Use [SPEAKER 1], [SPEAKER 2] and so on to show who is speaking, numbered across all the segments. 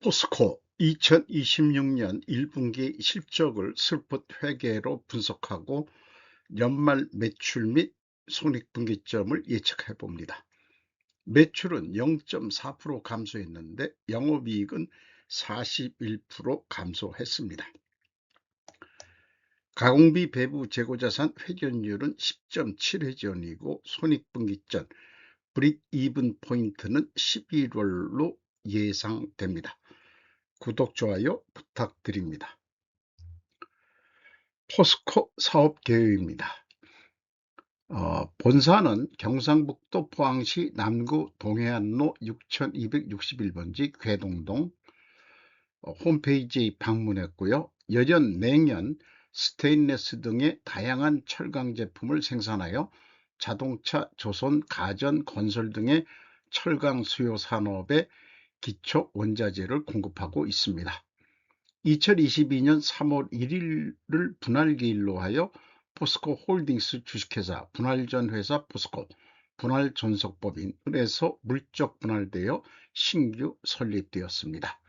[SPEAKER 1] 포스코 2026년 1분기 실적을 스룹풋 회계로 분석하고 연말 매출 및 손익분기점을 예측해 봅니다. 매출은 0.4% 감소했는데 영업이익은 41% 감소했습니다. 가공비 배부 재고자산 회전율은 10.7회전이고 손익분기점 브릭 이븐 포인트는 11월로 예상됩니다. 구독, 좋아요 부탁드립니다. 포스코 사업 계획입니다. 본사는 경상북도 포항시 남구 동해안로 6261번지 괴동동 홈페이지에 방문했고요. 여전 냉연, 스테인리스 등의 다양한 철강 제품을 생산하여 자동차, 조선, 가전, 건설 등의 철강 수요 산업에 기초 원자재를 공급하고 있습니다. 2022년 3월 1일을 분할기일로 하여 포스코 홀딩스 주식회사 분할전 회사 포스코 분할존속법인에서 물적 분할되어 신규 설립되었습니다.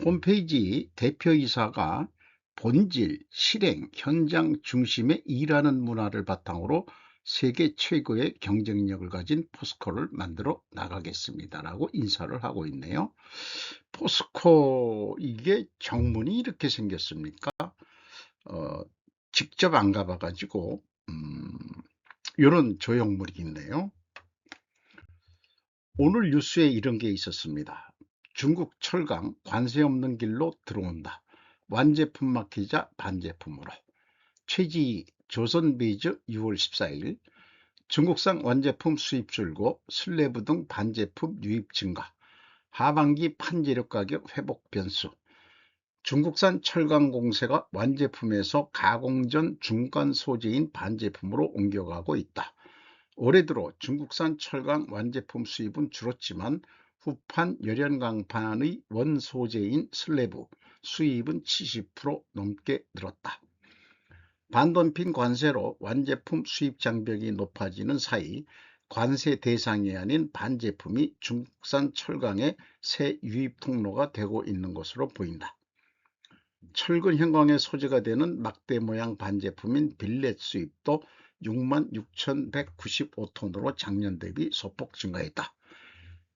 [SPEAKER 1] 홈페이지 대표이사가 본질, 실행, 현장 중심의 일하는 문화를 바탕으로 세계 최고의 경쟁력을 가진 포스코를 만들어 나가겠습니다라고 인사를 하고 있네요. 포스코 이게 정문이 이렇게 생겼습니까? 직접 안 가봐가지고 이런 조형물이 있네요. 오늘 뉴스에 이런 게 있었습니다. 중국 철강 관세 없는 길로 들어온다. 완제품 맡기자 반제품으로. 최지희 조선베이저 6월 14일 중국산 완제품 수입 줄고 슬래브 등 반제품 유입 증가. 하반기 판재료 가격 회복 변수. 중국산 철강 공세가 완제품에서 가공 전 중간 소재인 반제품으로 옮겨가고 있다. 올해 들어 중국산 철강 완제품 수입은 줄었지만 후판 열연강판의 원소재인 슬래브 수입은 70% 넘게 늘었다. 반덤핑 관세로 완제품 수입 장벽이 높아지는 사이 관세 대상이 아닌 반제품이 중국산 철강의 새 유입 통로가 되고 있는 것으로 보인다. 철근 형광의 소재가 되는 막대 모양 반제품인 빌렛 수입도 66,195톤으로 작년 대비 소폭 증가했다.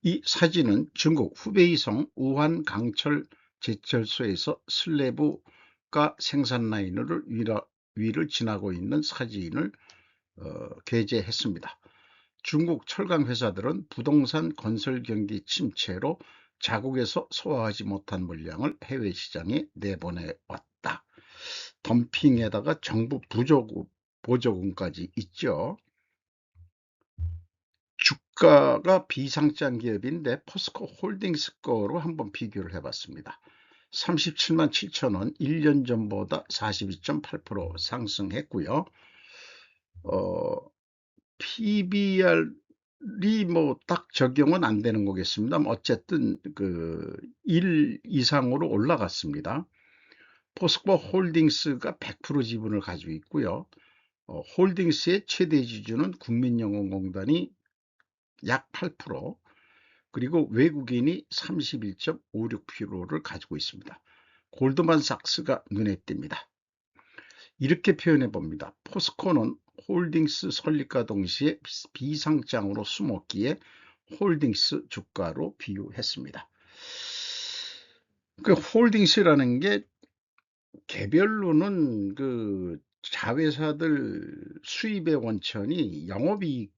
[SPEAKER 1] 이 사진은 중국 후베이성 우한 강철 제철소에서 슬래브가 생산 라인을 위를 지나고 있는 사진을 게재했습니다. 중국 철강 회사들은 부동산 건설 경기 침체로 자국에서 소화하지 못한 물량을 해외 시장에 내보내왔다. 덤핑에다가 정부 보조금까지 있죠. 주가가 비상장 기업인데 포스코 홀딩스 거로 한번 비교를 해봤습니다. 37만 7천 원, 1년 전보다 42.8% 상승했고요. PBR이 뭐 딱 적용은 안 되는 거겠습니다. 어쨌든 그 1 이상으로 올라갔습니다. 포스코 홀딩스가 100% 지분을 가지고 있고요. 홀딩스의 최대 지주는 국민연금공단이 약 8%, 그리고 외국인이 31.56%를 가지고 있습니다. 골드만삭스가 눈에 띕니다. 이렇게 표현해 봅니다. 포스코는 홀딩스 설립과 동시에 비상장으로 숨었기에 홀딩스 주가로 비유했습니다. 그 홀딩스라는 게 개별로는 그 자회사들 수입의 원천이 영업이익을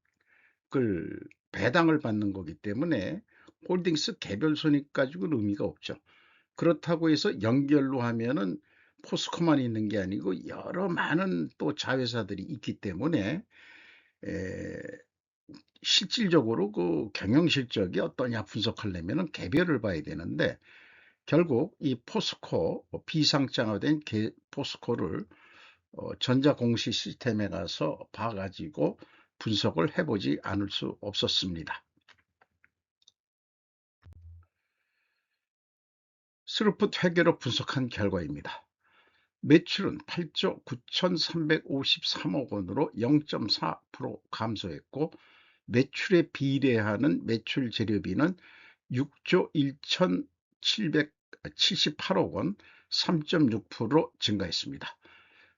[SPEAKER 1] 배당을 받는 거기 때문에 홀딩스 개별 손익 가지고는 의미가 없죠. 그렇다고 해서 연결로 하면은 포스코만 있는 게 아니고 여러 많은 또 자회사들이 있기 때문에 실질적으로 그 경영 실적이 어떠냐 분석하려면은 개별을 봐야 되는데, 결국 이 포스코 비상장화된 포스코를 전자공시 시스템에 가서 봐가지고 분석을 해보지 않을 수 없었습니다. 스루풋 회계로 분석한 결과입니다. 매출은 8조 9,353억 원으로 0.4% 감소했고, 매출에 비례하는 매출 재료비는 6조 778억 원 3.6% 증가했습니다.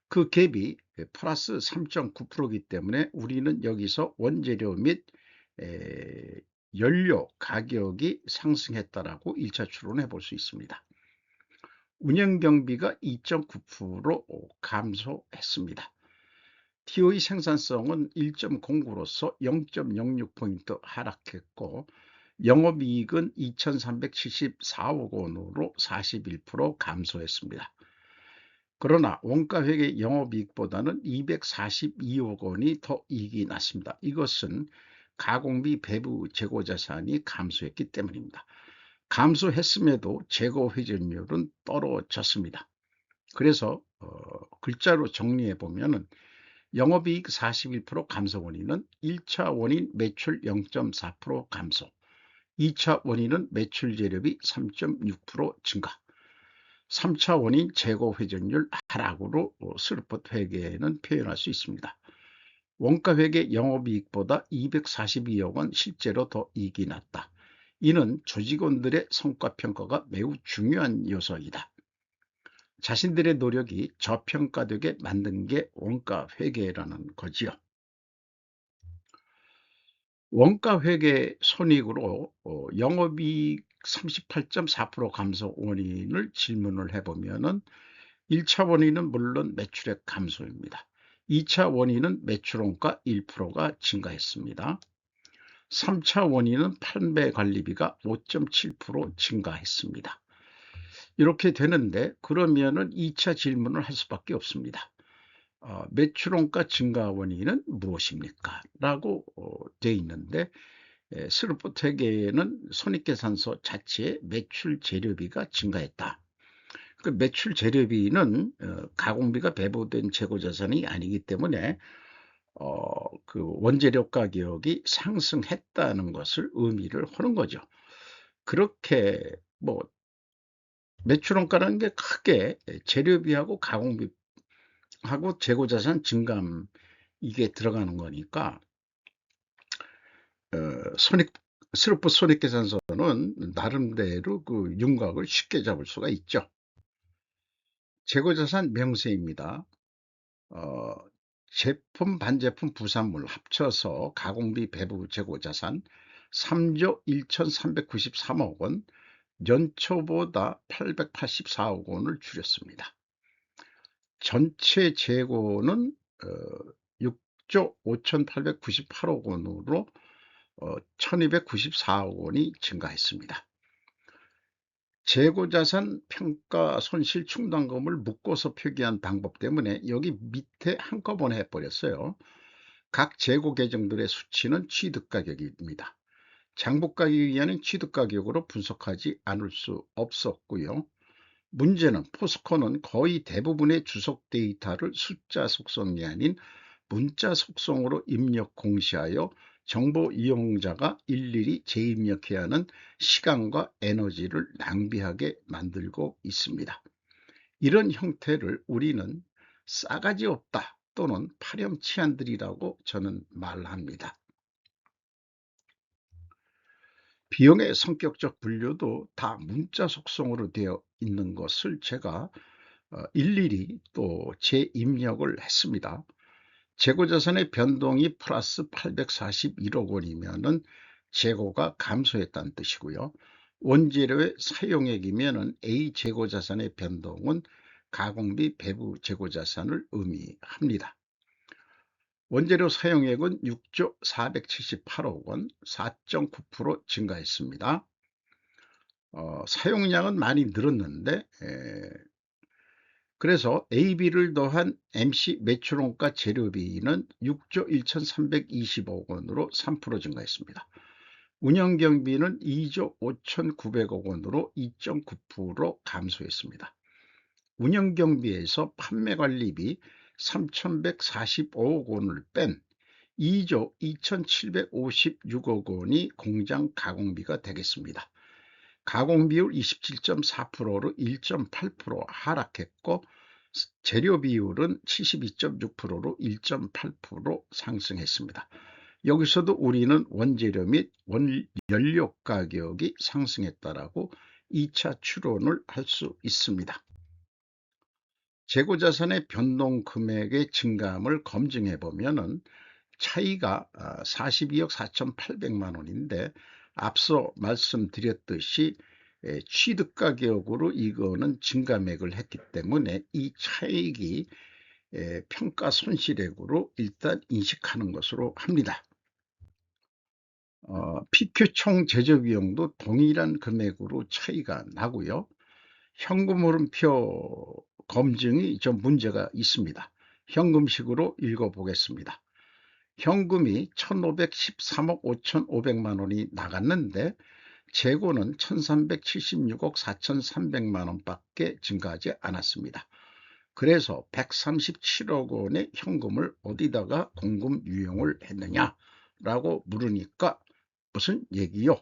[SPEAKER 1] 그 갭이 플러스 3.9%이기 때문에 우리는 여기서 원재료 및 연료 가격이 상승했다라고 1차 추론해 볼 수 있습니다. 운영경비가 2.9% 감소했습니다. TO의 생산성은 1.09로서 0.06포인트 하락했고 영업이익은 2,374억 원으로 41% 감소했습니다. 그러나 원가회계 영업이익보다는 242억 원이 더 이익이 났습니다. 이것은 가공비 배부 재고자산이 감소했기 때문입니다. 감소했음에도 재고 회전율은 떨어졌습니다. 그래서 글자로 정리해 보면은 영업이익 41% 감소 원인은 1차 원인 매출 0.4% 감소, 2차 원인은 매출 재료비 3.6% 증가, 3차 원인 재고 회전율 하락으로 스룹풋 회계에는 표현할 수 있습니다. 원가 회계 영업이익보다 242억 원 실제로 더 이익이 났다. 이는 조직원들의 성과평가가 매우 중요한 요소이다. 자신들의 노력이 저평가되게 만든 게 원가 회계라는 거지요. 원가 회계 손익으로 영업이익 38.4% 감소 원인을 질문을 해보면은 1차 원인은 물론 매출액 감소입니다. 2차 원인은 매출원가 1%가 증가했습니다. 3차 원인은 판매 관리비가 5.7% 증가했습니다. 이렇게 되는데 그러면은 2차 질문을 할 수밖에 없습니다. 매출원가 증가 원인은 무엇입니까? 라고 되어 있는데 스룹풋 회계에는 손익계산서 자체에 매출 재료비가 증가했다. 그 매출 재료비는 가공비가 배부된 재고자산이 아니기 때문에 그 원재료 가격이 상승했다는 것을 의미를 하는 거죠. 그렇게 뭐 매출원가라는 게 크게 재료비하고 가공비하고 재고자산 증감 이게 들어가는 거니까 스룹풋 손익계산서는 나름대로 그 윤곽을 쉽게 잡을 수가 있죠. 재고자산 명세입니다. 제품, 반제품, 부산물 합쳐서 가공비, 배부, 재고자산 3조 1,393억 원, 연초보다 884억 원을 줄였습니다. 전체 재고는 6조 5,898억 원으로 1,294억 원이 증가했습니다. 재고자산 평가 손실 충당금을 묶어서 표기한 방법 때문에 여기 밑에 한꺼번에 해버렸어요. 각 재고 계정들의 수치는 취득가격입니다. 장부가격이하는 취득가격으로 분석하지 않을 수 없었고요. 문제는 포스코는 거의 대부분의 주석 데이터를 숫자 속성이 아닌 문자 속성으로 입력 공시하여 정보 이용자가 일일이 재입력해야 하는 시간과 에너지를 낭비하게 만들고 있습니다. 이런 형태를 우리는 싸가지 없다 또는 파렴치한들이라고 저는 말합니다. 비용의 성격적 분류도 다 문자 속성으로 되어 있는 것을 제가 일일이 또 재입력을 했습니다. 재고자산의 변동이 플러스 841억 원이면은 재고가 감소했다는 뜻이고요. 원재료의 사용액이면은 A 재고자산의 변동은 가공비 배부 재고자산을 의미합니다. 원재료 사용액은 6조 478억 원, 4.9% 증가했습니다. 사용량은 많이 늘었는데 그래서 AB를 더한 MC 매출원가 재료비는 6조 1,320억 원으로 3% 증가했습니다. 운영경비는 2조 5,900억 원으로 2.9% 감소했습니다. 운영경비에서 판매관리비 3,145억 원을 뺀 2조 2,756억 원이 공장 가공비가 되겠습니다. 가공비율 27.4%로 1.8% 하락했고 재료 비율은 72.6%로 1.8% 상승했습니다. 여기서도 우리는 원재료 및 원연료 가격이 상승했다라고 2차 추론을 할 수 있습니다. 재고자산의 변동 금액의 증감을 검증해 보면은 차이가 42억 4,800만 원인데 앞서 말씀드렸듯이 취득가격으로 이거는 증감액을 했기 때문에 이 차익이 평가손실액으로 일단 인식하는 것으로 합니다. PQ 총 제조비용도 동일한 금액으로 차이가 나고요. 현금흐름표 검증이 좀 문제가 있습니다. 현금식으로 읽어보겠습니다. 현금이 1,513억 5,500만 원이 나갔는데 재고는 1,376억 4,300만 원밖에 증가하지 않았습니다. 그래서 137억 원의 현금을 어디다가 공금 유용을 했느냐라고 물으니까 무슨 얘기요?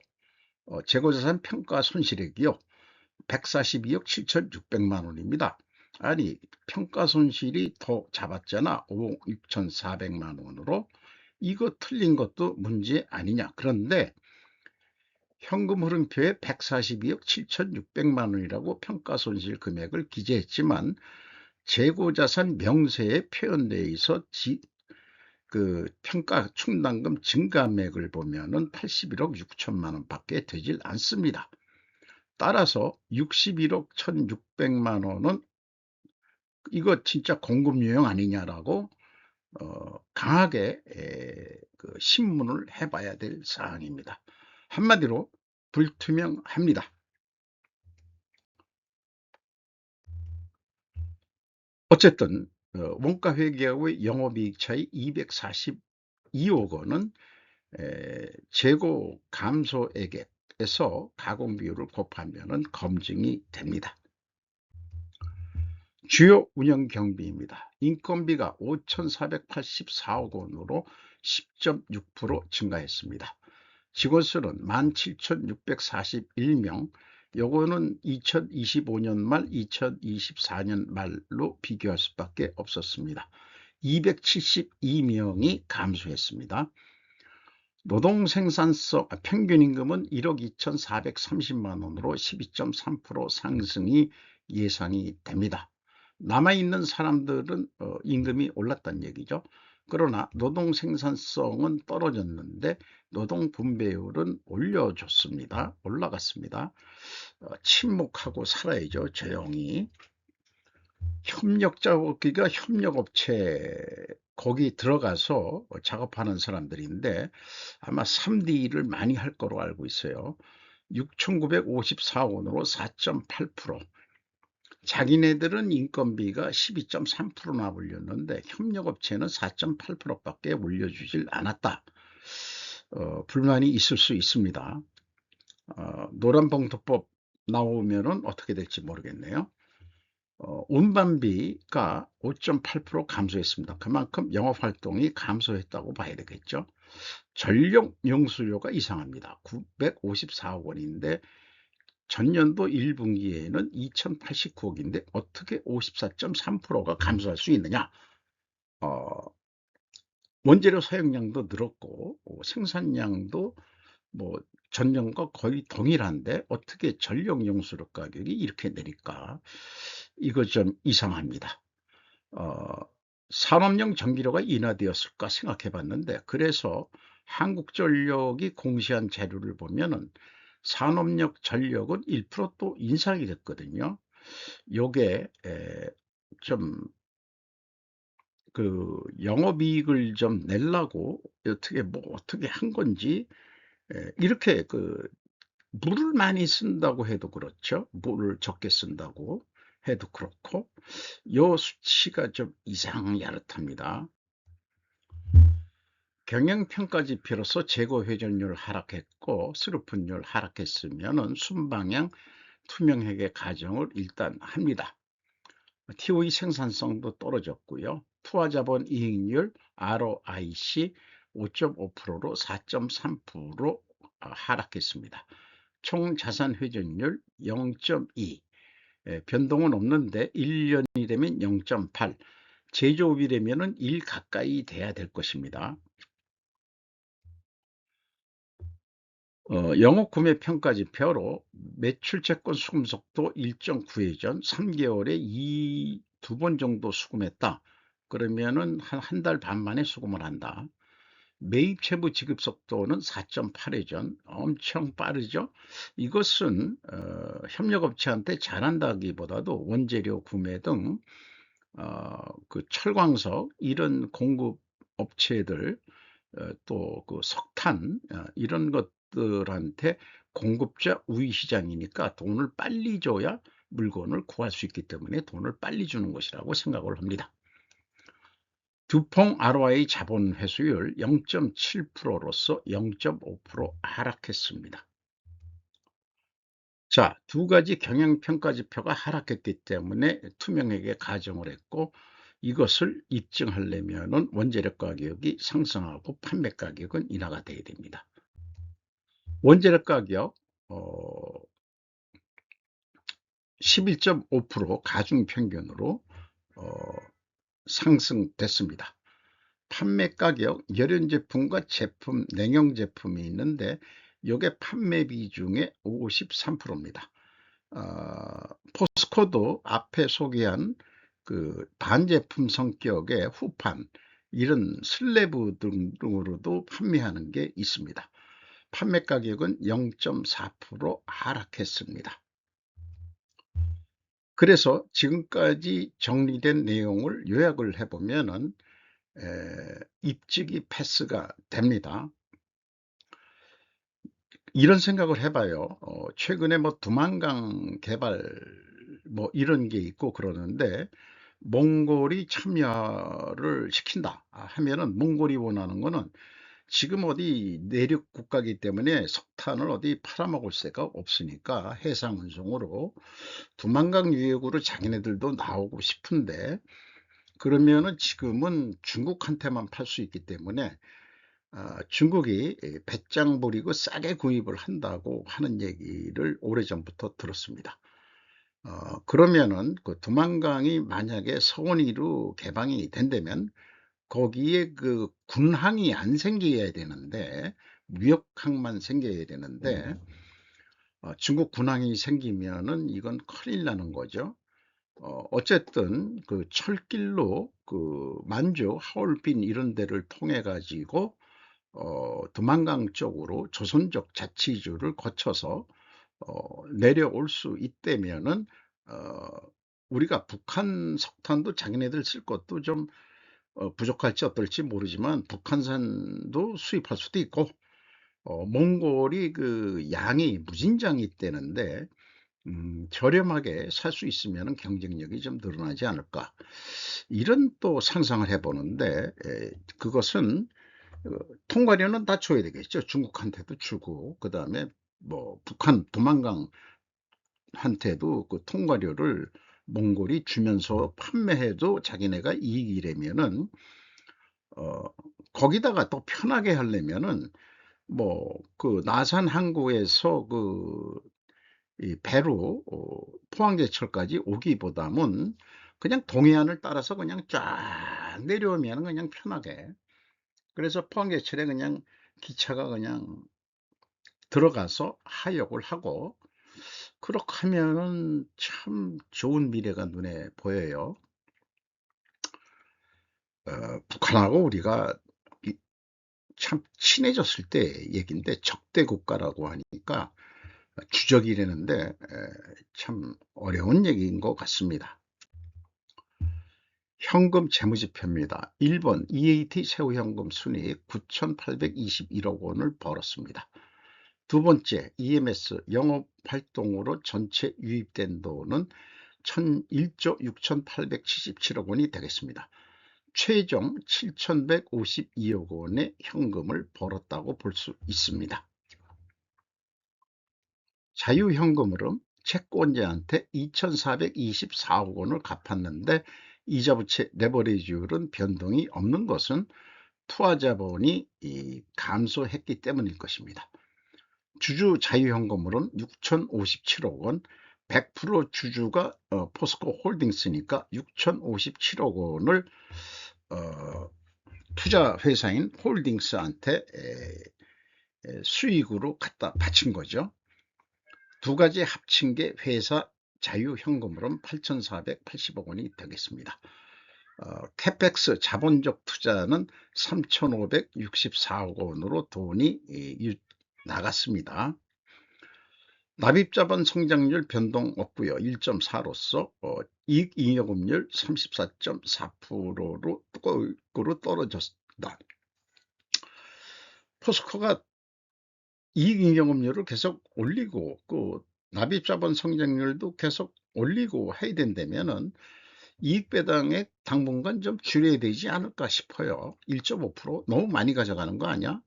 [SPEAKER 1] 재고자산 평가 손실액이요. 142억 7,600만 원입니다. 아니 평가 손실이 더 잡았잖아. 5억 6,400만 원으로. 이거 틀린 것도 문제 아니냐. 그런데 현금 흐름표에 142억 7,600만 원이라고 평가 손실 금액을 기재했지만 재고자산 명세에 표현되어 있어 평가 충당금 증감액을 보면은 81억 6천만 원밖에 되질 않습니다. 따라서 61억 1,600만 원은 이거 진짜 공금 유형 아니냐라고 강하게 신문을 해봐야 될 사항입니다. 한마디로 불투명합니다. 어쨌든 원가회계하고의 영업이익 차이 242억 원은 재고 감소액에서 가공비율을 곱하면 검증이 됩니다. 주요 운영경비입니다. 인건비가 5,484억 원으로 10.6% 증가했습니다. 직원수는 17,641명, 요거는 2025년 말 2024년 말로 비교할 수밖에 없었습니다. 272명이 감소했습니다. 노동생산성 평균임금은 1억 2,430만 원으로 12.3% 상승이 예상이 됩니다. 남아있는 사람들은 임금이 올랐다는 얘기죠. 그러나 노동생산성은 떨어졌는데 노동분배율은 올라갔습니다. 침묵하고 살아야죠. 조용히. 협력자기가 협력업체 거기 들어가서 작업하는 사람들인데 아마 3D를 많이 할 거로 알고 있어요. 6,954원으로 4.8%. 자기네들은 인건비가 12.3%나 올렸는데 협력업체는 4.8%밖에 올려주질 않았다. 불만이 있을 수 있습니다. 노란봉투법 나오면은 어떻게 될지 모르겠네요. 운반비가 5.8% 감소했습니다. 그만큼 영업활동이 감소했다고 봐야 되겠죠. 전력 용수료가 이상합니다. 954억 원인데 전년도 1분기에는 2,089억인데 어떻게 54.3%가 감소할 수 있느냐. 원재료 사용량도 늘었고 생산량도 전년과 거의 동일한데 어떻게 전력 용수료 가격이 이렇게 내릴까. 이거 좀 이상합니다. 산업용 전기료가 인하되었을까 생각해 봤는데 그래서 한국전력이 공시한 자료를 보면은 산업용 전력은 1% 또 인상이 됐거든요. 요게 좀 영업이익을 좀 내려고 어떻게 한 건지 이렇게 물을 많이 쓴다고 해도 그렇죠. 물을 적게 쓴다고 해도 그렇고 요 수치가 좀 이상야릇합니다. 경영평가지표로서 재고회전율 하락했고 스루픈율 하락했으면 순방향 투명회계 가정을 일단 합니다. TOE 생산성도 떨어졌고요. 투하자본 이익률 ROIC 5.5%로 4.3% 하락했습니다. 총자산회전율 0.2, 변동은 없는데 1년이 되면 0.8, 제조업이 되면 1 가까이 돼야 될 것입니다. 영업 구매 평가지표로 매출채권 수금 속도 일정 구회전 3개월에 2번 정도 수금했다. 그러면은 한 달 반 만에 수금을 한다. 매입 채무 지급 속도는 4.8회전, 엄청 빠르죠. 이것은 협력업체한테 잘한다기보다도 원재료 구매 등 그 철광석 이런 공급 업체들, 또 그 석탄, 이런 것들한테 공급자 우위 시장이니까 돈을 빨리 줘야 물건을 구할 수 있기 때문에 돈을 빨리 주는 것이라고 생각을 합니다. 두퐁 ROI 자본 회수율 0.7%로서 0.5% 하락했습니다. 자, 두 가지 경영평가 지표가 하락했기 때문에 투명하게 가정을 했고, 이것을 입증하려면 원재료 가격이 상승하고 판매 가격은 인하가 돼야 됩니다. 원재료 가격 11.5% 가중평균으로 상승됐습니다. 판매 가격, 열연 제품과 제품, 냉용 제품이 있는데 이게 판매 비중의 53%입니다. 포스코도 앞에 소개한 그 반제품 성격의 후판, 이런 슬래브 등으로도 판매하는 게 있습니다. 판매 가격은 0.4% 하락했습니다. 그래서 지금까지 정리된 내용을 요약을 해보면은 입증이 패스가 됩니다. 이런 생각을 해봐요. 최근에 뭐 두만강 개발 뭐 이런 게 있고 그러는데, 몽골이 참여를 시킨다 하면은, 몽골이 원하는 거는 지금 어디 내륙 국가이기 때문에 석탄을 어디 팔아먹을 새가 없으니까 해상 운송으로 두만강 유역으로 자기네들도 나오고 싶은데, 그러면은 지금은 중국한테만 팔 수 있기 때문에 중국이 배짱 부리고 싸게 구입을 한다고 하는 얘기를 오래전부터 들었습니다. 그러면은 그 두만강이 만약에 서원이로 개방이 된다면 거기에 그 군항이 안 생겨야 되는데, 무역항만 생겨야 되는데, 중국 군항이 생기면은 이건 큰일 나는 거죠. 어쨌든 그 철길로 그 만주, 하얼빈 이런 데를 통해 가지고 두만강 쪽으로 조선족 자치주를 거쳐서 내려올 수 있다면은, 어, 우리가 북한 석탄도 자기네들 쓸 것도 좀 부족할지 어떨지 모르지만 북한산도 수입할 수도 있고, 몽골이 그 양이 무진장이 있다는데 저렴하게 살 수 있으면 경쟁력이 좀 늘어나지 않을까, 이런 또 상상을 해보는데, 그것은 통과료는 다 줘야 되겠죠. 중국한테도 주고, 그 다음에 뭐 북한 도만강한테도 그 통과료를 몽골이 주면서 판매해도 자기네가 이익이라면은, 어, 거기다가 또 편하게 하려면은 뭐 그 나산 항구에서 그 이 배로 포항제철까지 오기보다는 그냥 동해안을 따라서 그냥 쫙 내려오면 그냥 편하게, 그래서 포항제철에 그냥 기차가 그냥 들어가서 하역을 하고, 그렇게 하면은 참 좋은 미래가 눈에 보여요. 북한하고 우리가 참 친해졌을 때 얘기인데, 적대 국가라고 하니까 주적이라는데 참 어려운 얘기인 것 같습니다. 현금 재무지표입니다. 1번 EAT 세후현금 순이익 9,821억 원을 벌었습니다. 두 번째, EMS 영업활동으로 전체 유입된 돈은 1조 6,877억 원이 되겠습니다. 최종 7,152억 원의 현금을 벌었다고 볼 수 있습니다. 자유현금으로 채권자한테 2,424억 원을 갚았는데, 이자부채 레버리지율은 변동이 없는 것은 투하자본이 감소했기 때문일 것입니다. 주주 자유현금으로는 6,057억 원, 100% 주주가 포스코 홀딩스니까 6,057억 원을 투자회사인 홀딩스한테 수익으로 갖다 바친 거죠. 두 가지 합친 게 회사 자유현금으로는 8,480억 원이 되겠습니다. 캐펙스 자본적 투자는 3,564억 원으로 돈이 나갔습니다. 납입자본 성장률 변동 없고요. 1.4로서 이익잉여금률 34.4%로 거꾸로 떨어졌다. 포스코가 이익잉여금률을 계속 올리고 납입자본 성장률도 계속 올리고 해야 된다면은 이익배당액 당분간 좀 줄여야 되지 않을까 싶어요. 1.5% 너무 많이 가져가는 거 아니야?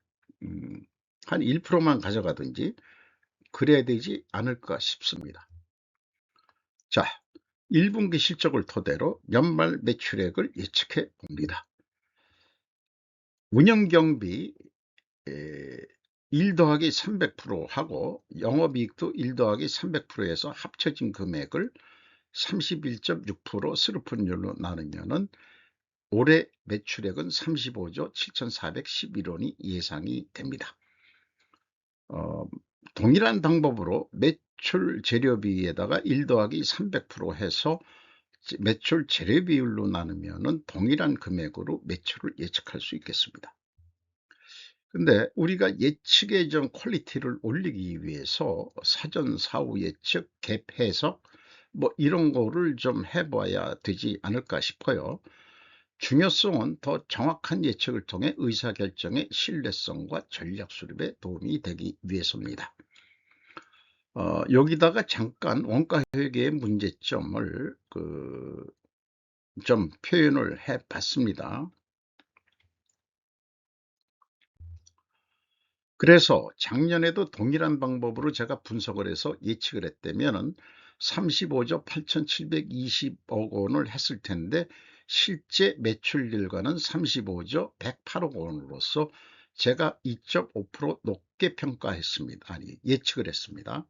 [SPEAKER 1] 한 1%만 가져가든지 그래야 되지 않을까 싶습니다. 자, 1분기 실적을 토대로 연말 매출액을 예측해 봅니다. 운영경비 1 더하기 300% 하고 영업이익도 1 더하기 300%에서 합쳐진 금액을 31.6% 스루픈율로 나누면은 올해 매출액은 35조 7,411원이 예상이 됩니다. 동일한 방법으로 매출 재료비에다가 1 더하기 300% 해서 매출 재료비율로 나누면은 동일한 금액으로 매출을 예측할 수 있겠습니다. 근데 우리가 예측의 좀 퀄리티를 올리기 위해서 사전 사후 예측, 갭 해석 뭐 이런 거를 좀 해봐야 되지 않을까 싶어요. 중요성은 더 정확한 예측을 통해 의사결정의 신뢰성과 전략 수립에 도움이 되기 위해서입니다. 여기다가 잠깐 원가회계의 문제점을 좀 표현을 해 봤습니다. 그래서 작년에도 동일한 방법으로 제가 분석을 해서 예측을 했다면 35조 8,720억 원을 했을 텐데 실제 매출일과는 35조 108억 원으로서 제가 2.5% 높게 평가했습니다. 아니 예측을 했습니다.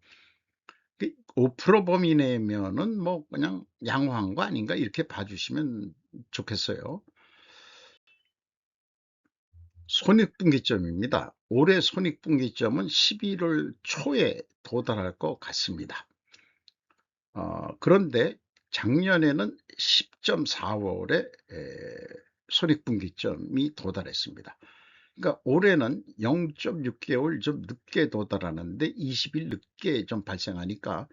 [SPEAKER 1] 5% 범위 내면은 뭐 그냥 양호한 거 아닌가 이렇게 봐주시면 좋겠어요. 손익분기점입니다. 올해 손익분기점은 11월 초에 도달할 것 같습니다. 그런데 작년에는 10.4월에 손익분기점이 도달했습니다. 그러니까 올해는 0.6개월 좀 늦게 도달하는데 20일 늦게 좀 발생하니까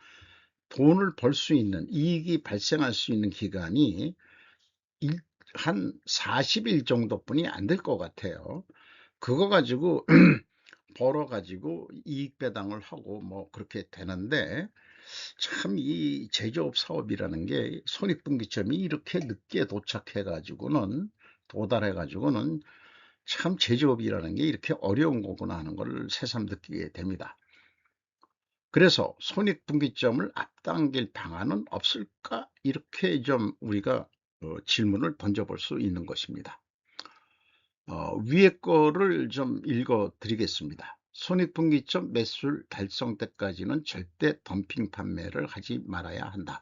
[SPEAKER 1] 돈을 벌 수 있는 이익이 발생할 수 있는 기간이 한 40일 정도뿐이 안 될 것 같아요. 그거 가지고 벌어 가지고 이익 배당을 하고 뭐 그렇게 되는데 참 이 제조업 사업이라는 게 손익분기점이 이렇게 늦게 도착해 가지고는 도달해 가지고는 참 제조업이라는 게 이렇게 어려운 거구나 하는 걸 새삼 느끼게 됩니다. 그래서 손익분기점을 앞당길 방안은 없을까 이렇게 좀 우리가 질문을 던져볼 수 있는 것입니다. 위에 거를 좀 읽어 드리겠습니다. 손익분기점 매출 달성 때까지는 절대 덤핑 판매를 하지 말아야 한다.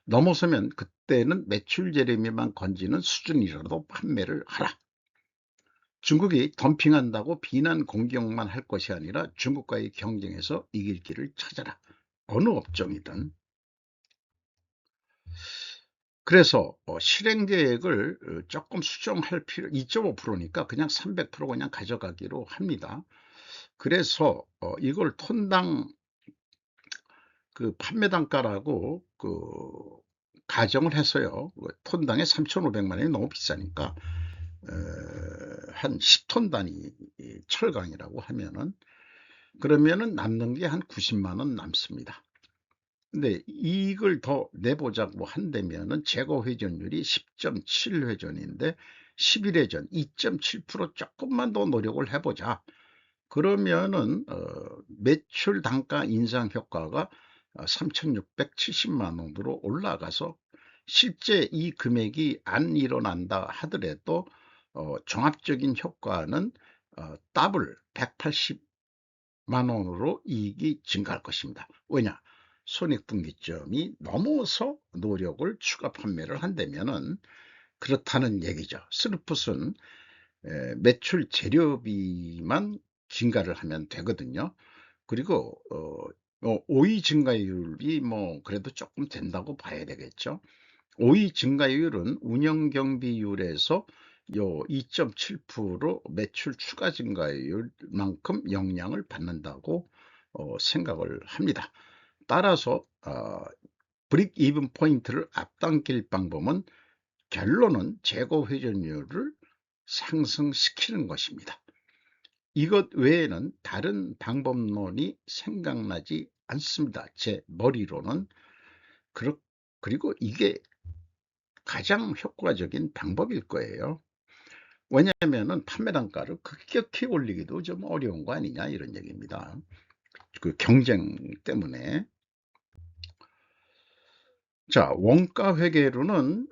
[SPEAKER 1] 넘어서면 그때는 매출 재료비만 건지는 수준이라도 판매를 하라. 중국이 덤핑한다고 비난 공격만 할 것이 아니라 중국과의 경쟁에서 이길 길을 찾아라. 어느 업종이든. 그래서 실행 계획을 조금 수정할 필요 2.5%니까 그냥 300% 그냥 가져가기로 합니다. 그래서 이걸 톤당 판매 단가라고 가정을 해서요. 톤당에 3,500만 원이 너무 비싸니까 한 10톤 단위 철강이라고 하면은 그러면은 남는 게 한 90만 원 남습니다. 근데 이익을 더 내보자고 한다면은 재고 회전율이 10.7 회전인데 11회전 2.7% 조금만 더 노력을 해보자. 그러면은 매출 단가 인상 효과가 3,670만 원으로 올라가서 실제 이 금액이 안 일어난다 하더라도 종합적인 효과는 더블 180만 원으로 이익이 증가할 것입니다. 왜냐? 손익분기점이 넘어서 노력을 추가 판매를 한다면은 그렇다는 얘기죠. 스루풋은 매출 재료비만 증가를 하면 되거든요. 그리고 OE 증가율이 뭐 그래도 조금 된다고 봐야 되겠죠. OE 증가율은 운영 경비율에서 요 2.7% 매출 추가 증가율만큼 영향을 받는다고 생각을 합니다. 따라서 브릭 이븐 포인트를 앞당길 방법은 결론은 재고 회전율을 상승시키는 것입니다. 이것 외에는 다른 방법론이 생각나지 않습니다. 제 머리로는. 그리고 이게 가장 효과적인 방법일 거예요. 왜냐하면 판매 단가를 급격히 올리기도 좀 어려운 거 아니냐 이런 얘기입니다. 그 경쟁 때문에. 자, 원가 회계로는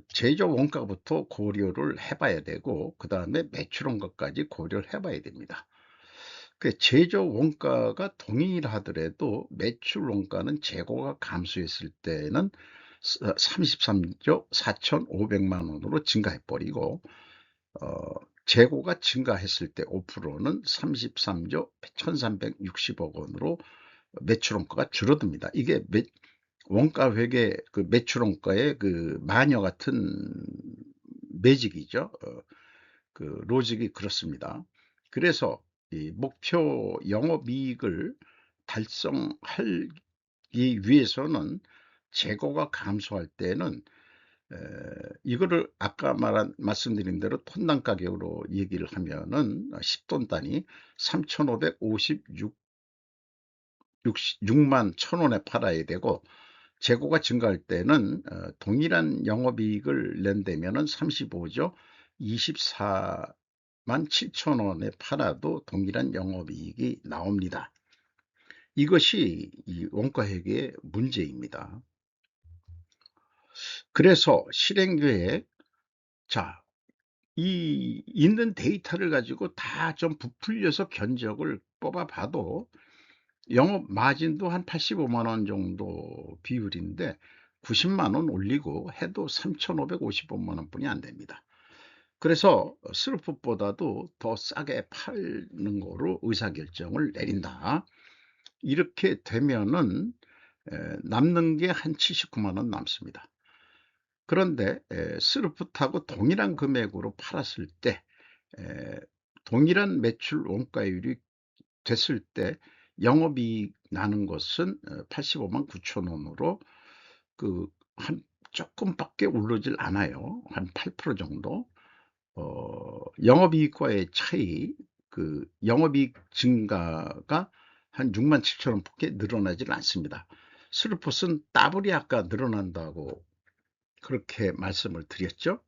[SPEAKER 1] 제조 원가부터 고려를 해봐야 되고 그 다음에 매출 원가까지 고려를 해봐야 됩니다. 그 제조 원가가 동일하더라도 매출 원가는 재고가 감소했을 때는 33조 4,500만 원으로 증가해 버리고 재고가 증가했을 때 5%는 33조 1,360억 원으로 매출 원가가 줄어듭니다. 이게 원가 회계 그 매출 원가의 그 마녀 같은 매직이죠. 그 로직이 그렇습니다. 그래서 이 목표 영업이익을 달성하기 위해서는 재고가 감소할 때는 이거를 아까 말씀드린 대로 톤당 가격으로 얘기를 하면은 10톤 단위 3,566만 1,000원에 팔아야 되고 재고가 증가할 때는 동일한 영업이익을 낸다면은 35조 24만 7천원에 팔아도 동일한 영업이익이 나옵니다. 이것이 이 원가회계의 문제입니다. 그래서 실행계획, 자, 이 있는 데이터를 가지고 다 좀 부풀려서 견적을 뽑아봐도 영업 마진도 한 85만 원 정도 비율인데 90만 원 올리고 해도 3,555만 원뿐이 안 됩니다. 그래서 스루풋보다도 더 싸게 파는 거로 의사결정을 내린다. 이렇게 되면은 남는 게 한 79만 원 남습니다. 그런데 스루풋하고 동일한 금액으로 팔았을 때 동일한 매출 원가율이 됐을 때 영업이익 나는 것은 85만 9천 원으로 그 한 조금밖에 오르질 않아요. 한 8% 정도. 영업이익과의 차이, 그 영업이익 증가가 한 6만 7천 원밖에 늘어나질 않습니다. 스루풋은 더블이 아까 늘어난다고 그렇게 말씀을 드렸죠.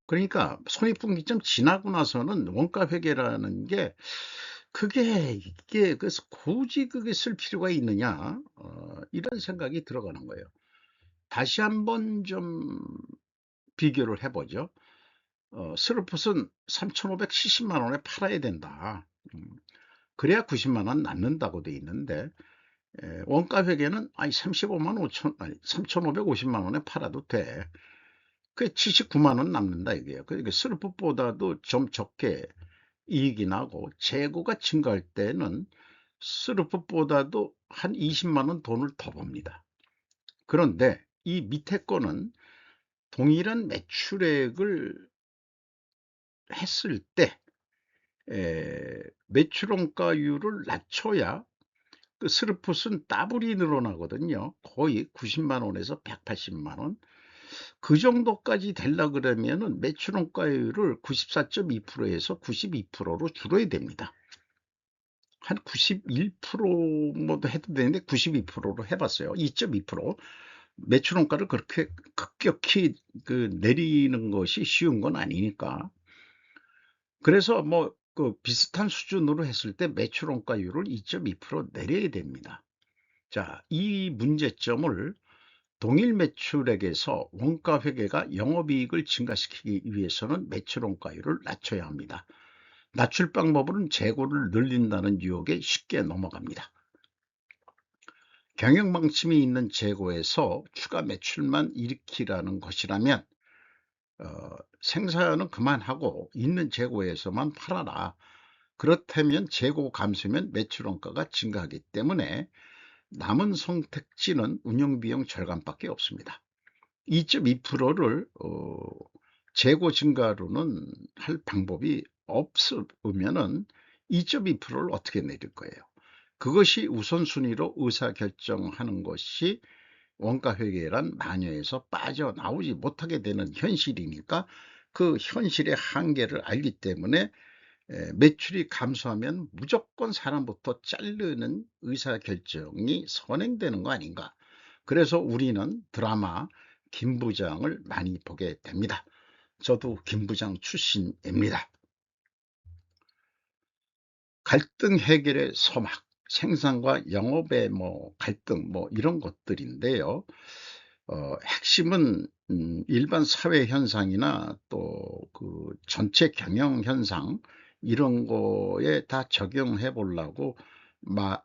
[SPEAKER 1] 그러니까 손익분기점 지나고 나서는 원가 회계라는 게 이게 그래서 굳이 그게 쓸 필요가 있느냐 이런 생각이 들어가는 거예요. 다시 한번 좀 비교를 해보죠. 스루풋은 3,570만 원에 팔아야 된다. 그래야 90만 원 남는다고 돼 있는데 원가 회계는 35만 5천 아니 3,550만 원에 팔아도 돼. 그 79만 원 남는다 이게요. 그러니까 스루풋보다도 좀 적게 이익이 나고 재고가 증가할 때는 스루풋보다도 한 20만 원 돈을 더 법니다. 그런데 이 밑에 거는 동일한 매출액을 했을 때 매출원가율을 낮춰야 그 스루풋은 더블이 늘어나거든요. 거의 90만 원에서 180만 원. 그 정도까지 되려 그러면은 매출원가율을 94.2%에서 92%로 줄여야 됩니다. 한 91%뭐 해도 되는데 92%로 해봤어요. 2.2%. 매출원가를 그렇게 급격히 그 내리는 것이 쉬운 건 아니니까. 그래서 뭐 그 비슷한 수준으로 했을 때 매출원가율을 2.2% 내려야 됩니다. 자, 이 문제점을 동일 매출액에서 원가 회계가 영업이익을 증가시키기 위해서는 매출원가율을 낮춰야 합니다. 낮출 방법은 재고를 늘린다는 유혹에 쉽게 넘어갑니다. 경영방침이 있는 재고에서 추가 매출만 일으키라는 것이라면 생산은 그만하고 있는 재고에서만 팔아라. 그렇다면 재고 감소면 매출 원가가 증가하기 때문에 남은 선택지는 운영비용 절감밖에 없습니다. 2.2%를 재고 증가로는 할 방법이 없으면은 2.2%를 어떻게 내릴 거예요? 그것이 우선순위로 의사결정하는 것이 원가회계란 마녀에서 빠져나오지 못하게 되는 현실이니까, 그 현실의 한계를 알기 때문에 매출이 감소하면 무조건 사람부터 자르는 의사결정이 선행되는 거 아닌가. 그래서 우리는 드라마 김 부장을 많이 보게 됩니다. 저도 김 부장 출신입니다. 갈등 해결의 서막, 생산과 영업의 갈등 이런 것들인데요. 핵심은 일반 사회 현상이나 또 그 전체 경영 현상, 이런 거에 다 적용해 보려고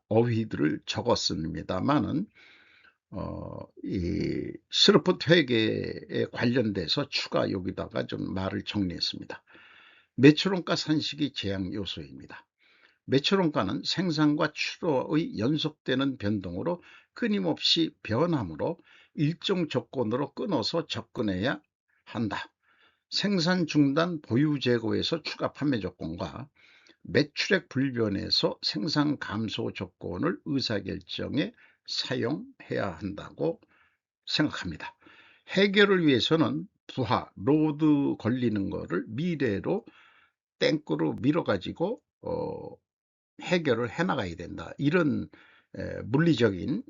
[SPEAKER 1] 어휘들을 적었습니다만은, 이 스루풋 회계에 관련돼서 추가 여기다가 좀 말을 정리했습니다. 매출원가 산식이 제약 요소입니다. 매출원가는 생산과 추로의 연속되는 변동으로 끊임없이 변하므로 일정 조건으로 끊어서 접근해야 한다. 생산 중단 보유 재고에서 추가 판매 조건과 매출액 불변에서 생산 감소 조건을 의사결정에 사용해야 한다고 생각합니다. 해결을 위해서는 부하, 로드 걸리는 거를 미래로 땡꾸로 밀어가지고 해결을 해 나가야 된다. 이런 물리적인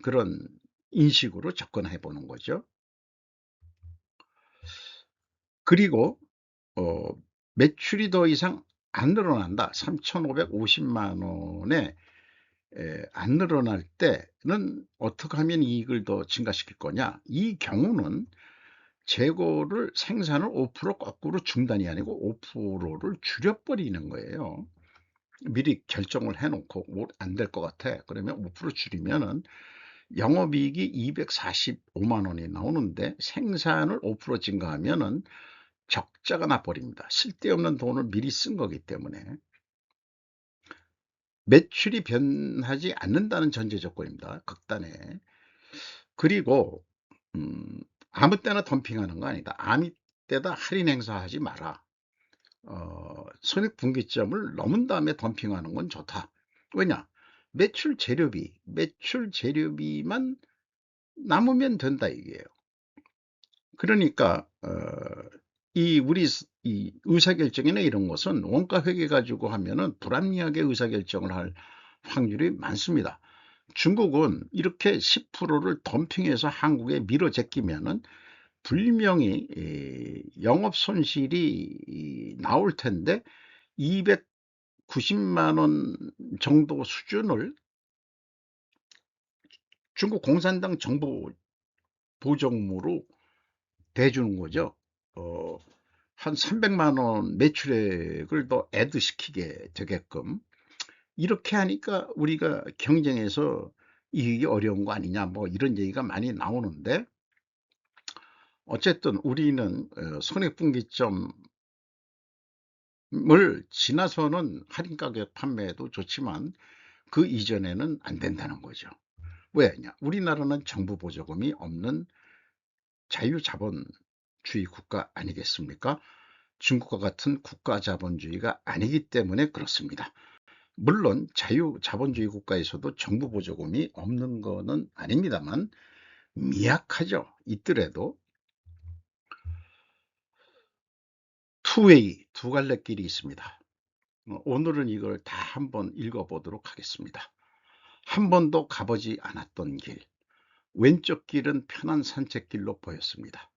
[SPEAKER 1] 그런 인식으로 접근해 보는 거죠. 그리고 어, 매출이 더 이상 안 늘어난다. 3,550만 원에 안 늘어날 때는 어떻게 하면 이익을 더 증가시킬 거냐. 이 경우는 재고를 생산을 5% 거꾸로 중단이 아니고 5%를 줄여버리는 거예요. 미리 결정을 해 놓고 안 될 것 같아. 그러면 5% 줄이면은 영업이익이 245만 원이 나오는데 생산을 5% 증가하면은 적자가 나버립니다. 쓸데없는 돈을 미리 쓴 거기 때문에. 매출이 변하지 않는다는 전제 조건입니다. 극단에. 그리고 음, 아무 때나 덤핑하는 거 아니다. 아무 때나 할인 행사하지 마라. 손익분기점을 넘은 다음에 덤핑하는 건 좋다. 왜냐? 매출 재료비만 남으면 된다 이게요. 그러니까 이 의사결정이나 이런 것은 원가 회계 가지고 하면은 불합리하게 의사결정을 할 확률이 많습니다. 중국은 이렇게 10%를 덤핑해서 한국에 밀어 제끼면은 분명히 영업 손실이 나올 텐데 290만 원 정도 수준을 중국 공산당 정부 보조금으로 대주는 거죠. 어, 한 300만 원 매출액을 더 애드시키게 되게끔. 이렇게 하니까 우리가 경쟁에서 이익이 어려운 거 아니냐 이런 얘기가 많이 나오는데, 어쨌든 우리는 손익분기점을 지나서는 할인 가격 판매도 좋지만 그 이전에는 안 된다는 거죠. 왜냐? 우리나라는 정부 보조금이 없는 자유자본주의 국가 아니겠습니까? 중국과 같은 국가 자본주의가 아니기 때문에 그렇습니다. 물론 자유자본주의 국가에서도 정부 보조금이 없는 거는 아닙니다만 미약하죠. 있더라도 투웨이, 두 갈래 길이 있습니다. 오늘은 이걸 다 한번 읽어보도록 하겠습니다. 한 번도 가보지 않았던 길. 왼쪽 길은 편한 산책길로 보였습니다.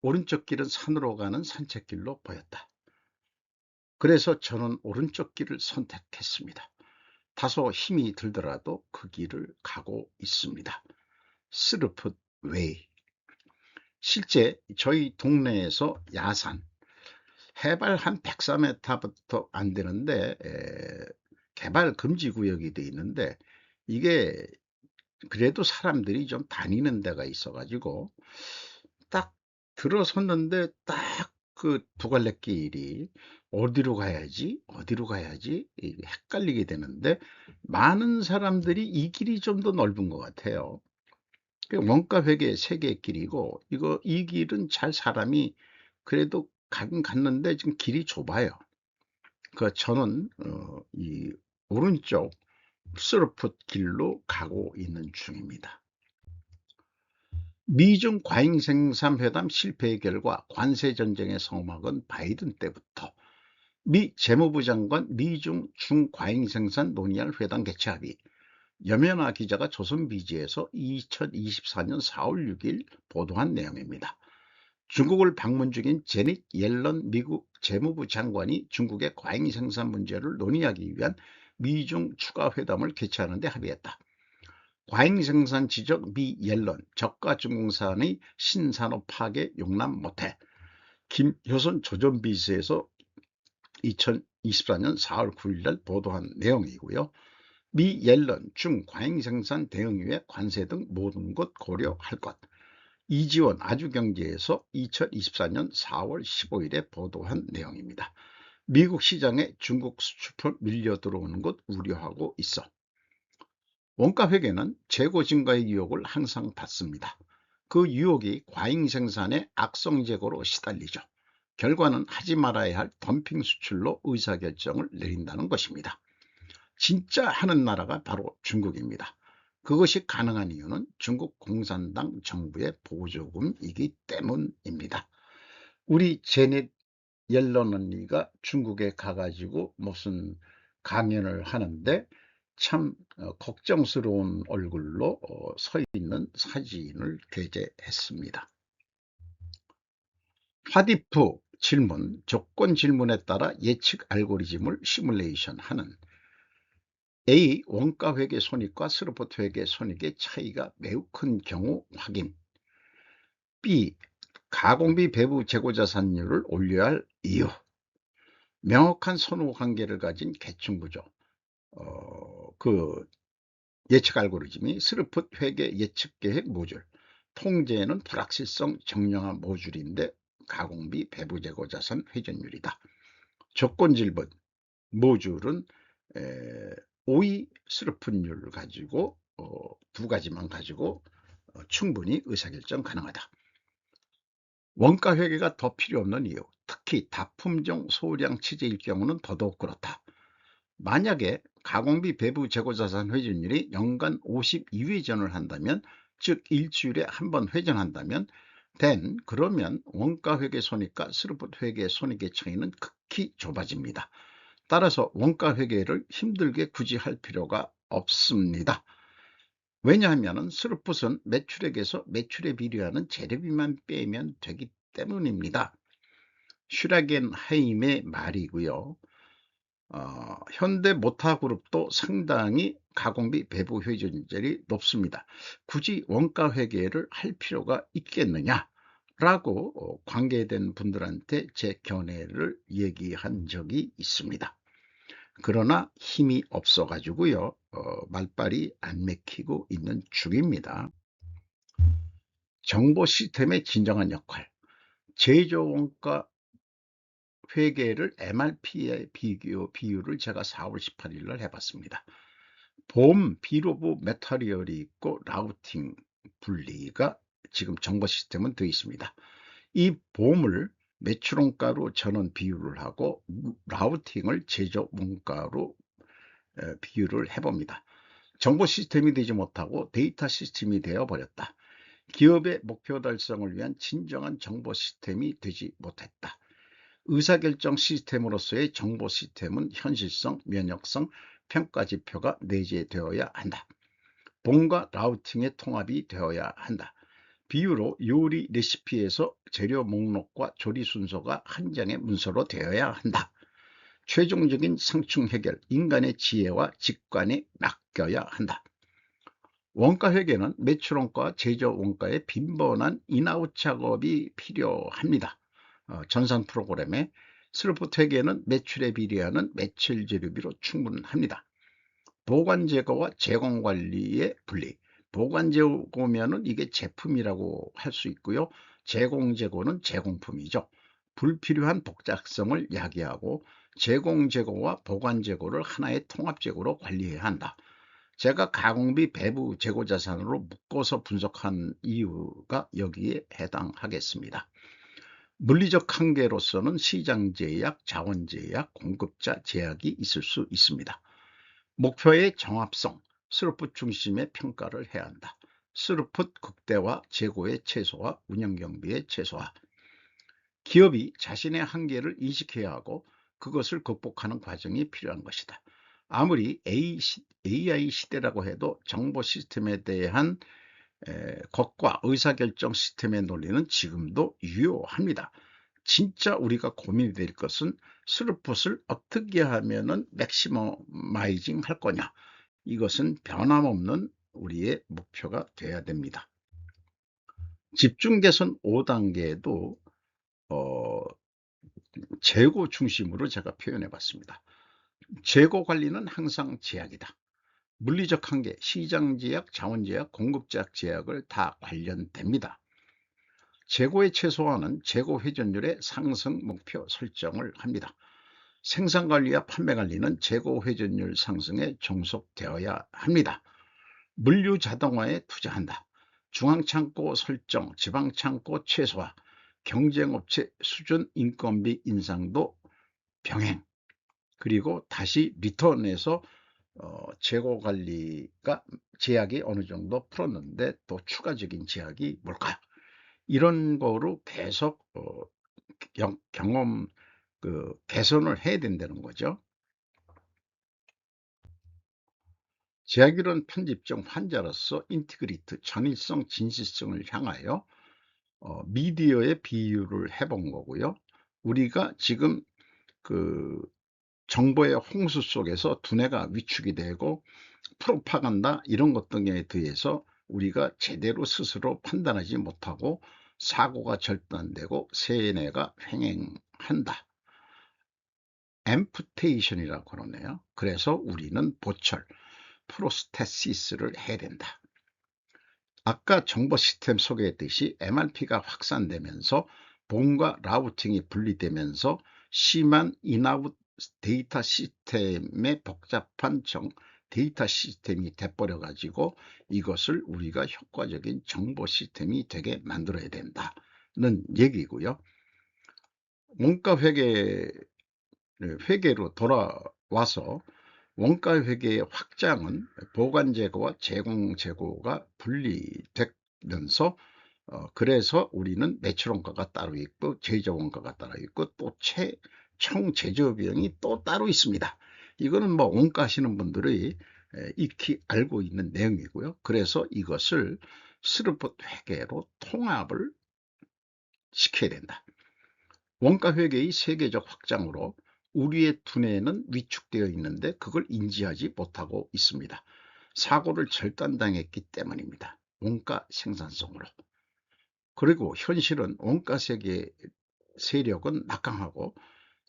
[SPEAKER 1] 오른쪽 길은 산으로 가는 산책길로 보였다. 그래서 저는 오른쪽 길을 선택했습니다. 다소 힘이 들더라도 그 길을 가고 있습니다. 스르풋 웨이. 실제 저희 동네에서 야산, 해발 한 104m부터 안 되는데 개발 금지 구역이 돼 있는데, 이게 그래도 사람들이 좀 다니는 데가 있어 가지고 딱 들어섰는데 딱 그 두 갈래 길이 어디로 가야지 어디로 가야지 헷갈리게 되는데, 많은 사람들이 이 길이 좀 더 넓은 것 같아요. 원가 회계 세계 길이고, 이 길은 잘 사람이 그래도 가긴 갔는데 지금 길이 좁아요. 저는 이 오른쪽 스루풋 길로 가고 있는 중입니다. 미중 과잉생산 회담 실패의 결과 관세 전쟁의 성막은 바이든 때부터 미 재무부 장관 미중 중과잉생산 논의할 회담 개최 합의. 염연아 기자가 조선비지에서 2024년 4월 6일 보도한 내용입니다. 중국을 방문 중인 제닛 옐런 미국 재무부 장관이 중국의 과잉생산 문제를 논의하기 위한 미중 추가 회담을 개최하는 데 합의했다. 과잉생산 지적 미 옐런, 저가 중국산의 신산업 파괴 용납 못해. 김효선 조선비지에서 2024년 4월 9일 날 보도한 내용이고요. 미 옐런 중과잉생산 대응위에 관세 등 모든 것 고려할 것. 이지원 아주경제에서 2024년 4월 15일에 보도한 내용입니다. 미국 시장에 중국 수출품 밀려 들어오는 것 우려하고 있어. 원가 회계는 재고 증가의 유혹을 항상 받습니다. 그 유혹이 과잉 생산의 악성 재고로 시달리죠. 결과는 하지 말아야 할 덤핑 수출로 의사결정을 내린다는 것입니다. 진짜 하는 나라가 바로 중국입니다. 그것이 가능한 이유는 중국 공산당 정부의 보조금이기 때문입니다. 우리 제넷 옐런 언니가 중국에 가가지고 무슨 강연을 하는데 참 걱정스러운 얼굴로 서 있는 사진을 게재했습니다. 화디프 질문, 조건 질문에 따라 예측 알고리즘을 시뮬레이션하는. A. 원가 회계 손익과 스루포트 회계 손익의 차이가 매우 큰 경우 확인. B. 가공비 배부 재고자산율을 올려야 할 이유. 명확한 선호 관계를 가진 계층구조. 예측 알고리즘이 스루풋 회계 예측 계획 모듈. 통제는 불확실성 정량화 모듈인데 가공비 배부 재고자산 회전율이다. 조건 질문 모듈은 오이 스루풋율을 가지고 두 가지만 가지고 충분히 의사결정 가능하다. 원가 회계가 더 필요 없는 이유, 특히 다품종 소량 치재일 경우는 더더욱 그렇다. 만약에 가공비 배부 재고자산 회전율이 연간 52회전을 한다면, 즉 일주일에 한 번 회전한다면, 그러면 원가 회계 손익과 스루풋 회계 손익의 차이는 극히 좁아집니다. 따라서 원가 회계를 힘들게 굳이 할 필요가 없습니다. 왜냐하면 스루풋은 매출액에서 매출에 비례하는 재료비만 빼면 되기 때문입니다. 슈라겐하임의 말이고요. 현대모타그룹도 상당히 가공비 배부 회전율이 높습니다. 굳이 원가 회계를 할 필요가 있겠느냐라고 관계된 분들한테 제 견해를 얘기한 적이 있습니다. 그러나 힘이 없어 가지고요, 말빨이 안 맥히고 있는 중입니다. 정보 시스템의 진정한 역할, 제조원가 회계를 MRP의 비율을 제가 4월 18일 날 해봤습니다. 비일 오브 메터리얼이 있고 라우팅 분리가 지금 정보 시스템은 되어 있습니다. 이 봄을 매출원가로 전원 비율을 하고 라우팅을 제조 원가로 비율을 해봅니다. 정보 시스템이 되지 못하고 데이터 시스템이 되어 버렸다. 기업의 목표 달성을 위한 진정한 정보 시스템이 되지 못했다. 의사결정 시스템으로서의 정보 시스템은 현실성, 면역성, 평가 지표가 내재되어야 한다. 본과 라우팅의 통합이 되어야 한다. 비유로 요리 레시피에서 재료 목록과 조리 순서가 한 장의 문서로 되어야 한다. 최종적인 상충 해결, 인간의 지혜와 직관에 맡겨야 한다. 원가 회계는 매출원가와 제조원가의 빈번한 인아웃 작업이 필요합니다. 전산 프로그램에 스루풋 회계는 매출에 비례하는 매출 재료비로 충분합니다. 보관 재고와 제공 관리의 분리. 보관 재고면은 이게 제품이라고 할 수 있고요. 제공 재고는 제공품이죠. 불필요한 복잡성을 야기하고 제공재고와 보관재고를 하나의 통합재고로 관리해야 한다. 제가 가공비 배부 재고자산으로 묶어서 분석한 이유가 여기에 해당하겠습니다. 물리적 한계로서는 시장 제약, 자원 제약, 공급자 제약이 있을 수 있습니다. 목표의 정합성, 스루풋 중심의 평가를 해야 한다. 스루풋 극대화, 재고의 최소화, 운영경비의 최소화. 기업이 자신의 한계를 인식해야 하고 그것을 극복하는 과정이 필요한 것이다. 아무리 AI 시대라고 해도 정보 시스템에 대한 것과 의사결정 시스템의 논리는 지금도 유효합니다. 진짜 우리가 고민이 될 것은 스루풋을 어떻게 하면은 맥시머마이징 할 거냐. 이것은 변함없는 우리의 목표가 돼야 됩니다. 집중 개선 5단계도 재고 중심으로 제가 표현해 봤습니다. 재고 관리는 항상 제약이다. 물리적 한계, 시장 제약, 자원 제약, 공급자 제약을 다 관련됩니다. 재고의 최소화는 재고 회전율의 상승 목표 설정을 합니다. 생산관리와 판매관리는 재고 회전율 상승에 종속되어야 합니다. 물류 자동화에 투자한다. 중앙창고 설정, 지방창고 최소화, 경쟁업체 수준 인건비 인상도 병행, 그리고 다시 리턴해서 재고관리가 제약이 어느 정도 풀었는데 또 추가적인 제약이 뭘까요? 이런 거로 계속 경험 개선을 해야 된다는 거죠. 제약이론 편집점 환자로서 인티그리트, 전일성, 진실성을 향하여 미디어의 비유를 해본 거고요. 우리가 지금 정보의 홍수 속에서 두뇌가 위축이 되고 프로파간다 이런 것 등에 대해서 우리가 제대로 스스로 판단하지 못하고 사고가 절단되고 세뇌가 횡행한다. 앰푸테이션이라고 그러네요. 그래서 우리는 보철, 프로스테시스를 해야 된다. 아까 정보 시스템 소개했듯이 MRP가 확산되면서 본과 라우팅이 분리되면서 심한 인아웃 데이터 시스템의 복잡한 데이터 시스템이 돼버려 가지고 이것을 우리가 효과적인 정보 시스템이 되게 만들어야 된다는 얘기고요. 원가 회계로 돌아와서 원가 회계의 확장은 보관 재고와 제공 재고가 분리되면서 그래서 우리는 매출 원가가 따로 있고 제조 원가가 따로 있고 또 총 제조 비용이 또 따로 있습니다. 이거는 뭐 원가 하시는 분들이 익히 알고 있는 내용이고요. 그래서 이것을 스루풋 회계로 통합을 시켜야 된다. 원가 회계의 세계적 확장으로 우리의 두뇌는 위축되어 있는데 그걸 인지하지 못하고 있습니다. 사고를 절단당했기 때문입니다. 원가 생산성으로. 그리고 현실은 원가 세력은 막강하고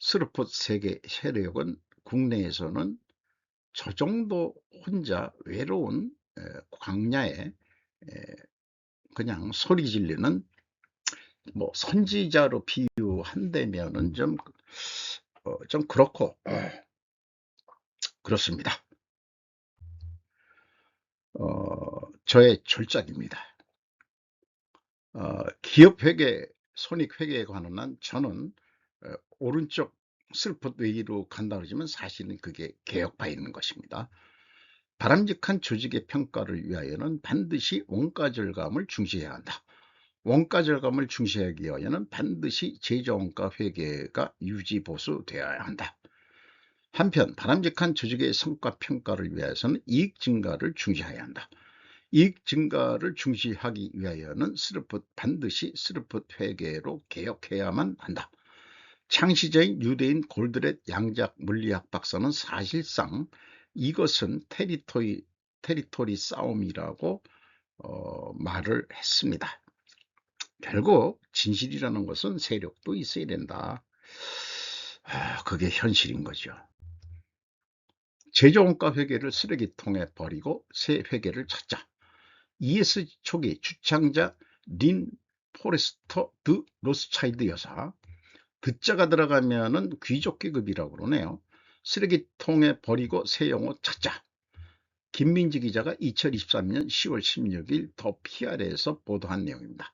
[SPEAKER 1] 스루풋 세력은 국내에서는 저 정도 혼자 외로운 광야에 그냥 소리 지르는 뭐 선지자로 비유한다면은 좀 그렇고 그렇습니다. 저의 졸작입니다. 기업 회계, 손익 회계에 관한 한 저는 오른쪽 슬풋 웨이로 간다 그러지만 사실은 그게 개혁파 있는 것입니다. 바람직한 조직의 평가를 위하여는 반드시 원가 절감을 중시해야 한다. 원가 절감을 중시하기 위하여는 반드시 제조원가 회계가 유지 보수되어야 한다. 한편 바람직한 조직의 성과 평가를 위해서는 이익 증가를 중시해야 한다. 이익 증가를 중시하기 위하여는 반드시 스루풋 회계로 개혁해야만 한다. 창시자인 유대인 골드렛 양작 물리학 박사는 사실상 이것은 테리토리 싸움이라고 말을 했습니다. 결국 진실이라는 것은 세력도 있어야 된다. 그게 현실인 거죠. 제조원가 회계를 쓰레기통에 버리고 새 회계를 찾자. ESG 초기 주창자 린 포레스터 드 로스차일드 여사, 드자가 들어가면은 귀족 계급이라고 그러네요. 쓰레기통에 버리고 새 용어 찾자. 김민지 기자가 2023년 10월 16일 더 PR에서 보도한 내용입니다.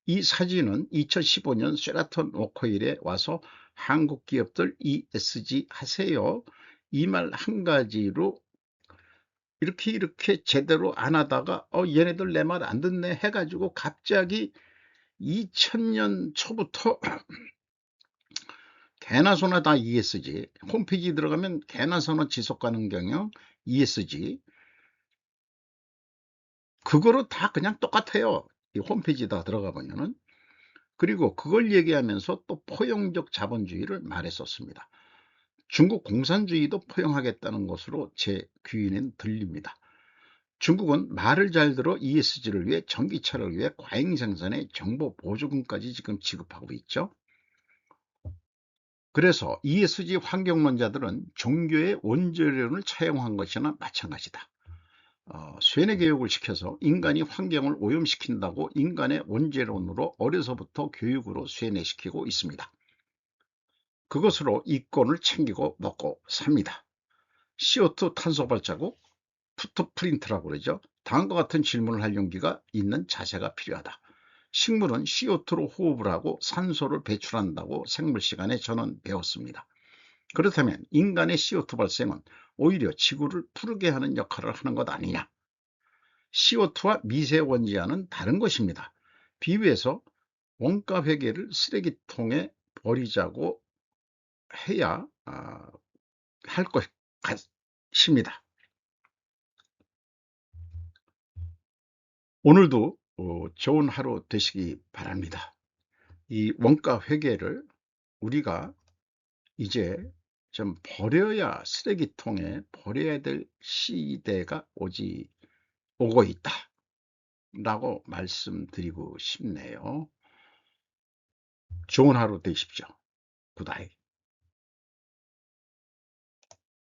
[SPEAKER 1] 이 사진은 2015년 쉐라톤 워커힐에 와서 한국 기업들 ESG 하세요, 이 말 한 가지로 이렇게 제대로 안 하다가 얘네들 내 말 안 듣네 해가지고 갑자기 2000년 초부터 개나 소나 다 ESG, 홈페이지 들어가면 개나 소나 지속가능 경영 ESG, 그거로 다 그냥 똑같아요. 이 홈페이지에다 들어가 보면은. 그리고 그걸 얘기하면서 또 포용적 자본주의를 말했었습니다. 중국 공산주의도 포용하겠다는 것으로 제 귀에는 들립니다. 중국은 말을 잘 들어 ESG를 위해 전기차를 위해 과잉 생산에 정보 보조금까지 지금 지급하고 있죠. 그래서 ESG 환경론자들은 종교의 원재료를 차용한 것이나 마찬가지다. 쇠뇌 교육을 시켜서 인간이 환경을 오염시킨다고 인간의 원재론으로 어려서부터 교육으로 쇠뇌시키고 있습니다. 그것으로 이권을 챙기고 먹고 삽니다. CO2 탄소 발자국, 푸트프린트라고 그러죠. 다음과 같은 질문을 할 용기가 있는 자세가 필요하다. 식물은 CO2로 호흡을 하고 산소를 배출한다고 생물 시간에 저는 배웠습니다. 그렇다면 인간의 CO2 발생은 오히려 지구를 푸르게 하는 역할을 하는 것 아니냐. CO2와 미세먼지와는 다른 것입니다. 비유해서 원가 회계를 쓰레기통에 버리자고 해야 할 것 같습니다. 오늘도 좋은 하루 되시기 바랍니다. 이 원가 회계를 우리가 이제 좀 버려야, 쓰레기통에 버려야 될 시대가 오고 있다 라고 말씀드리고 싶네요. 좋은 하루 되십시오. 굿나잇.